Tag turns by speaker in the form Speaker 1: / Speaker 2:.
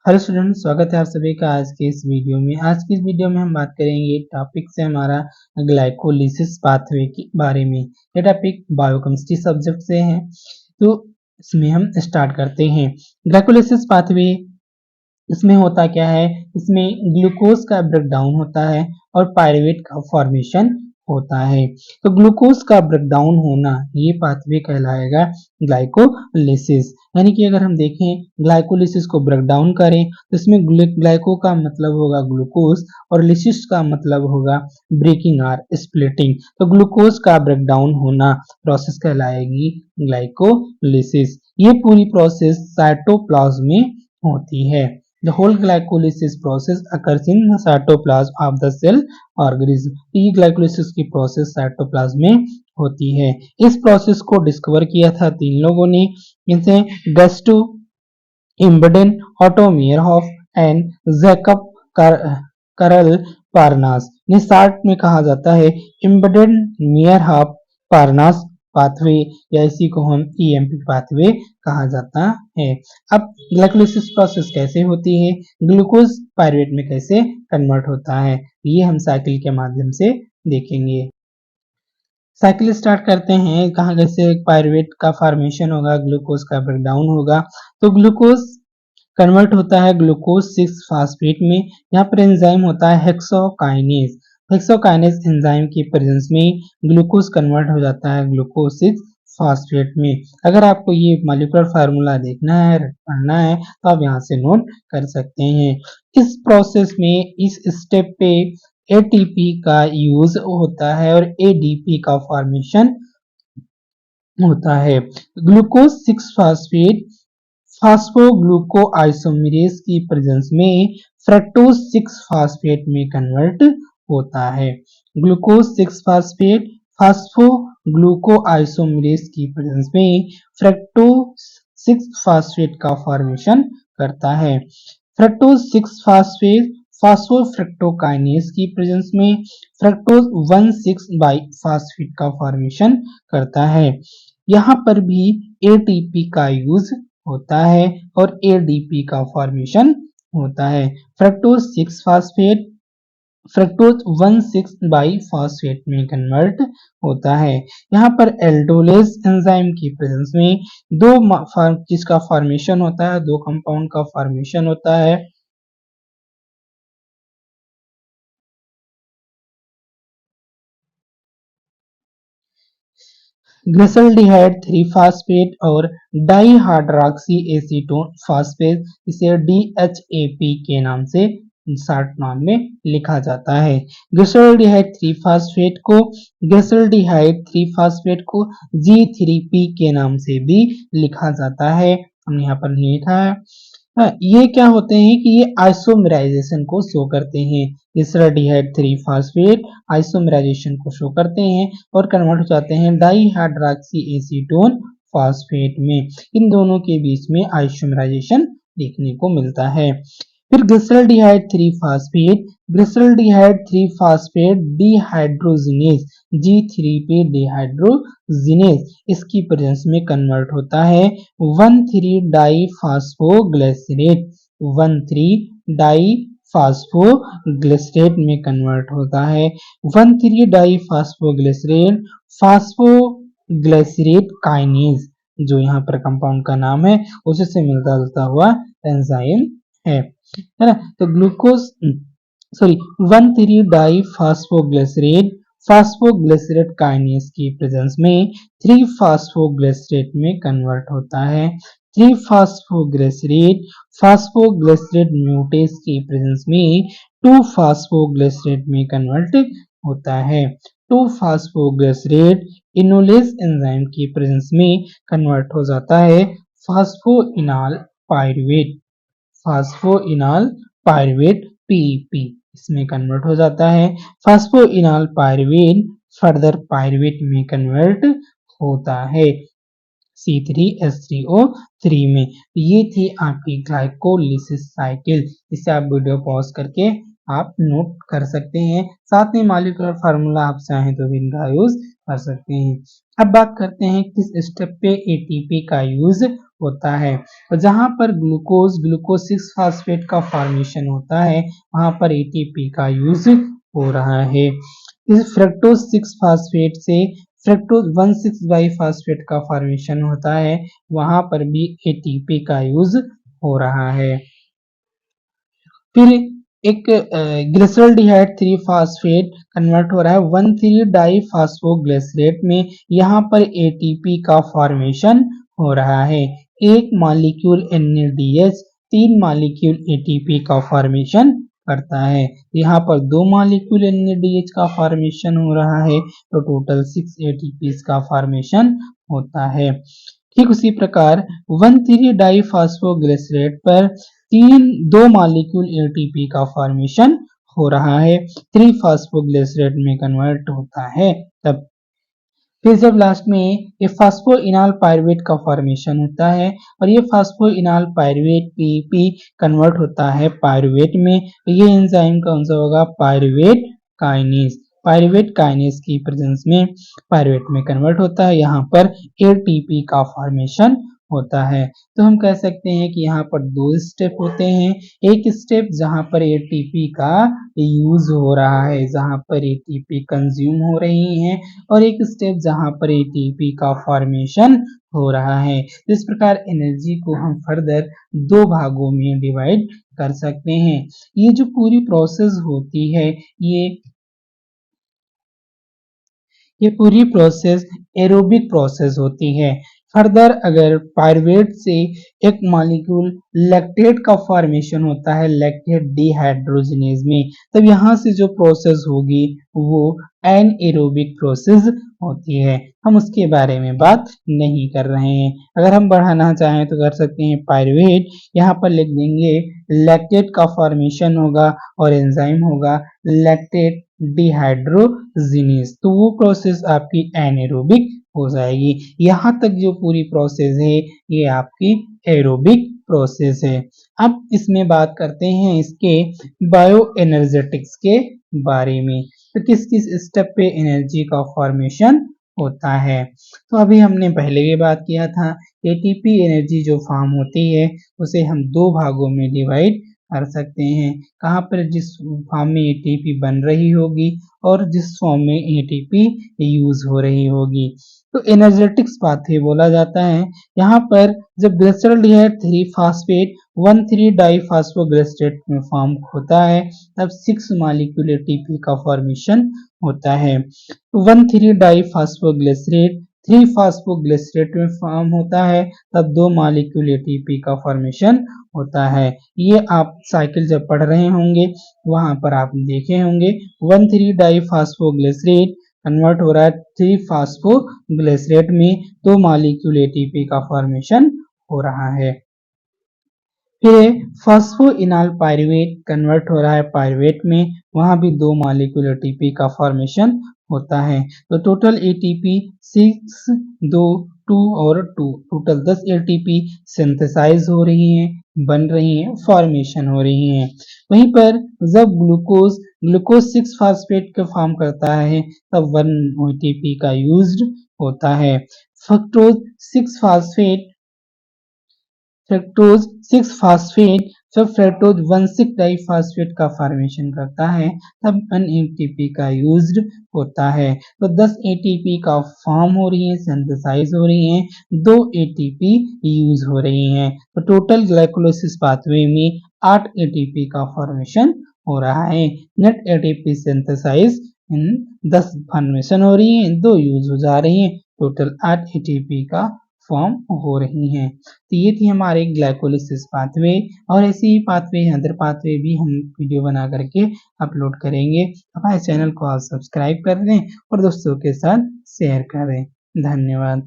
Speaker 1: Hello student, स्वागत है आप सभी का आज के इस वीडियो में। आज की इस वीडियो में हम बात करेंगे टॉपिक से हमारा ग्लाइकोलिसिस पाथवे के बारे में। ये टॉपिक बायोकेमिस्ट्री सब्जेक्ट से है, तो इसमें हम स्टार्ट करते हैं। ग्लाइकोलिसिस पाथवे इसमें होता क्या है, इसमें ग्लूकोज का ब्रेकडाउन होता है और पायरुवेट का फॉर्मेशन होता है। तो ग्लूकोज का ब्रेकडाउन होना ये पाथवे कहलाएगा ग्लाइकोलिसिस। यानी कि अगर हम देखें ग्लाइकोलिसिस को ब्रेकडाउन करें तो इसमें ग्लाइको का मतलब होगा ग्लूकोज और लिसिस का मतलब होगा ब्रेकिंग और स्प्लिटिंग। तो ग्लूकोज का ब्रेकडाउन होना प्रोसेस कहलाएगी ग्लाइकोलिसिस। ये पूरी प्रोसेस साइटोप्लाज्म में होती है। The whole glycolysis process occurs in the cytoplasm of the cell organism। ये ग्लाइकोलिसिस की प्रोसेस साइटोप्लाज्म में होती है। इस प्रोसेस को डिस्कवर किया था 3 लोगों ने, इनसे गस्टो इम्बडेन, ऑटो मेयरहॉफ एंड जैकब करल पारनास। ये शॉर्ट में कहा जाता है इम्बडेन मेयरहॉफ पारनास पाथवे, या इसी को हम ईएमपी पाथवे कहा जाता है। अब ग्लाइकोलिसिस प्रोसेस कैसे होती है, ग्लूकोज पायरुवेट में कैसे कन्वर्ट होता है, ये हम साइकिल के माध्यम से देखेंगे। साइकिल स्टार्ट करते हैं, कहाँ कैसे पायरुवेट का फॉर्मेशन होगा, ग्लूकोज का ब्रेकडाउन होगा। तो ग्लूकोज कन्वर्ट होता है ग्लूकोज 6 फास्फेट में। यहाँ पर एंजाइम होता है हेक्सोकाइनेज। हेक्सोकाइनेज एंजाइम की प्रेजेंस में ग्लूकोज कन्वर्ट हो जाता है ग्लूकोज 6 फास्फेट में। अगर आपको ये मॉलिक्यूलर फार्मूला देखना है, पढ़ना है, तो आप यहाँ से नोट कर सकते हैं। इस प्रोसेस में इस स्टेप पे एटीपी का यूज होता है और एडीपी का फॉर्मेशन होता है। ग्लूकोज 6 फास्फेट फास्फोग्लूकोआइसोमेरेज की प्रेजेंस में फ्रक्टोज 6 फास्फेट में कन्वर्ट होता है। ग्लूकोज 6 फास्फेट फास्फोग्लूकोआइसोमेरेज की प्रेजेंस में फ्रक्टोज 6 फास्फेट का फॉर्मेशन करता है। फ्रक्टोज 6 फास्फेट फास्फोफ्रक्टोकाइनेज की प्रेजेंस में फ्रक्टोज 1,6 बाई फास्फेट का फॉर्मेशन करता है। यहाँ पर भी एटीपी का यूज होता है और एडीपी का फॉर्मेशन होता है। Fructose 6 phosphate fructose 1,6 by phosphate में कन्वर्ट होता है। यहाँ पर एल्डोलेज एंजाइम की प्रेजेंस में दो चीज का फॉर्मेशन होता है, दो कंपाउंड का फॉर्मेशन होता है। ग्लिसरॉल्डिहाइड 3 फास्फेट और डाइहाइड्रॉक्सी एसीटोन फास्फेट, इसे DHAP के नाम से शॉर्ट नाम में लिखा जाता है। ग्लिसरॉल्डिहाइड 3 फास्फेट को G3P के नाम से भी लिखा जाता है। हमने यहाँ पर लिखा है। ये क्या होते हैं कि ये आइसोमेराइजेशन को शो करते हैं। ग्लिसरॉल्डिहाइड 3 फास्फेट आइसोमेराइजेशन को शो करते हैं और कन्वर्ट हो जाते हैं डाइहाइड्रॉक्सी एसीटोन फास्फेट में। इन दोनों के बीच में आइसोमेराइजेशन देखने को मिलता है। फिर glyceraldehyde 3 phosphate dehydrogenase G3P dehydrogenase, इसकी प्रेजेंस में कन्वर्ट होता है 1,3 डाइफास्फोग्लिसरेट 1,3 डाइफास्फोग्लिसरेट में कन्वर्ट होता है। 1,3 डाइफास्फोग्लिसरेट फास्फोग्लिसरेट काइनेज, जो यहाँ पर कंपाउंड का नाम है, उसी से मिलता जुलता हुआ एंजाइम है ना। तो ग्लूकोज 1,3 डाइफास्फोग्लिसरेट फास्फोग्लिसरेट काइनेज की प्रेजेंस में 3 फास्फोग्लिसरेट में कन्वर्ट होता है। 3 फास्फोग्लिसरेट म्यूटेज की प्रेजेंस में 2 फास्फोग्लिसरेट में कन्वर्ट होता है। 2 फास्फोग्लिसरेट इनोलेज एंजाइम की प्रेजेंस में कन्वर्ट हो जाता है फास्फोइनॉल पायरुवेट PEP, इसमें कन्वर्ट हो जाता है। फास्फोइनॉल पायरुवेट फर्दर पायरुवेट में कन्वर्ट होता है C3H3O3 में। ये थी आपकी ग्लाइकोलिसिस साइकिल। इसे आप वीडियो पॉज करके आप नोट कर सकते हैं। साथ में मॉलिक्यूलर फार्मूला आप चाहें तो भी इनका यूज कर सकते हैं। अब बात करते हैं किस स्टेप पे एटीपी का यूज होता है। और जहाँ पर ग्लूकोज 6 फास्फेट का फॉर्मेशन होता है, वहाँ पर एटीपी का यूज हो रहा है। इस फ्रक्टोज 6 फास्फेट से फ्रक्टोज 1,6 बाइफास्फेट का फॉर्मेशन होता है, वहाँ पर भी एटीपी का यूज हो रहा है। फिर एक ग्लिसरॉल्डिहाइड 3 फास्फेट कन्वर्ट हो रहा है 1,3 डाइफास्फोग्लिसरेट में, यहाँ पर एटीपी का फॉर्मेशन हो रहा है। एक मॉलिक्यूल NADH 3 मॉलिक्यूल एटीपी का फॉर्मेशन करता है। यहाँ पर 2 मॉलिक्यूल NADH का फॉर्मेशन हो रहा है, तो टोटल 6 एटीपी का फॉर्मेशन होता है। ठीक उसी प्रकार 1,3 डाइफास्फोग्लिसरेट पर 2 मॉलिक्यूल एटीपी का फॉर्मेशन हो रहा है, 3 फास्फोग्लिसरेट में कन्वर्ट होता है तब। फिर जब लास्ट में ये फास्फोइनॉल पायरुवेट का फॉर्मेशन होता है और ये फास्फोइनॉल पायरुवेट पीपी कन्वर्ट होता है पायरुवेट में, ये एंजाइम कौन सा होगा? Pyruvate kinase. पायरुवेट काइनेज की प्रेजेंस में पायरुवेट में कन्वर्ट होता है, यहाँ पर एटीपी का फॉर्मेशन होता है। तो हम कह सकते हैं कि यहाँ पर 2 स्टेप होते हैं। एक स्टेप जहाँ पर एटीपी का यूज हो रहा है, जहाँ पर एटीपी कंज्यूम हो रही है, और एक स्टेप जहाँ पर एटीपी का फॉर्मेशन हो रहा है। इस प्रकार एनर्जी को हम फर्दर 2 भागों में डिवाइड कर सकते हैं। ये जो पूरी प्रोसेस होती है, ये पूरी प्रोसेस एरोबिक प्रोसेस होती है। फर्दर अगर पायरुवेट से एक मॉलिक्यूल लैक्टेट का फॉर्मेशन होता है लैक्टेट डिहाइड्रोजिनेज में, तब यहाँ से जो प्रोसेस होगी वो एनएरोबिक प्रोसेस होती है। हम उसके बारे में बात नहीं कर रहे हैं। अगर हम बढ़ाना चाहें तो कर सकते हैं पायरुवेट, यहाँ पर लिख देंगे लैक्टेट का फॉर्मेशन होगा और एंजाइम होगा लैक्टेट डिहाइड्रोजिनेज, तो वो प्रोसेस आपकी एनारोबिक हो जाएगी। यहाँ तक जो पूरी प्रोसेस है ये आपकी एरोबिक प्रोसेस है। अब इसमें बात करते हैं इसके बायो एनर्जेटिक्स के बारे में, तो किस किस स्टेप पे एनर्जी का फॉर्मेशन होता है। तो अभी हमने पहले भी बात किया था, एटीपी एनर्जी जो फॉर्म होती है उसे हम 2 भागों में डिवाइड कर सकते हैं। कहाँ पर? जिस फॉर्म में एटीपी बन रही होगी और जिस फॉर्म में एटीपी यूज हो रही होगी, तो एनर्जेटिक्स पाथवे बोला जाता है। यहाँ पर जब ग्लिसरॉल्डिहाइड 3 फास्फेट 1,3 डाइफास्फोग्लिसरेट में फॉर्म होता है, तब 6 मॉलिक्यूल एटीपी का फॉर्मेशन होता है। 1,3 डाइफास्फोग्लिसरेट 3 फास्फोग्लिसरेट में फॉर्म होता है, तब 2 मॉलिक्यूल एटीपी का फॉर्मेशन होता है। ये आप साइकिल जब पढ़ रहे होंगे वहां पर आप देखे होंगे 1,3 डाइफास्फोग्लिसरेट कन्वर्ट हो रहा है 3 फास्फोग्लिसरेट में, 2 मॉलिक्यूल एटीपी का फॉर्मेशन हो रहा है। फिर फास्फोइनॉल पायरुवेट कन्वर्ट हो रहा है पायरुवेट में, वहां भी 2 मॉलिक्यूल एटीपी का फॉर्मेशन होता है। तो टोटल एटीपी 6 2 2 और 2 टोटल 10 एटीपी सिंथेसाइज हो रही हैं, बन रही हैं, फॉर्मेशन हो रही हैं। वहीं पर जब ग्लूकोज 6 फास्फेट का फॉर्म करता है तब 1 एटीपी का यूज्ड होता है। फ्रक्टोज 6 फास्फेट फ्रक्टोज 6 फास्फेट जब फ्रक्टोज 1,6 डाइफास्फेट का फॉर्मेशन करता है तब 1 एटीपी का यूज्ड होता है। तो 10 एटीपी का फॉर्म हो रही है, सिंथेसाइज हो रही है, 2 एटीपी यूज हो रही हैं। तो टोटल ग्लाइकोलाइसिस पाथवे में 8 एटीपी का फॉर्मेशन हो रहा है। नेट एटीपी सिंथेसाइज 10 फॉर्मेशन हो रही है, 2 यूज हो जा रही है, टोटल 8 एटीपी का फॉर्म हो रही हैं। तो ये थी हमारे ग्लाइकोलिसिस पाथवे, और ऐसे ही पाथवे अदर पाथवे भी हम वीडियो बना करके अपलोड करेंगे। हमारे चैनल को आप सब्सक्राइब कर दें और दोस्तों के साथ शेयर करें। धन्यवाद।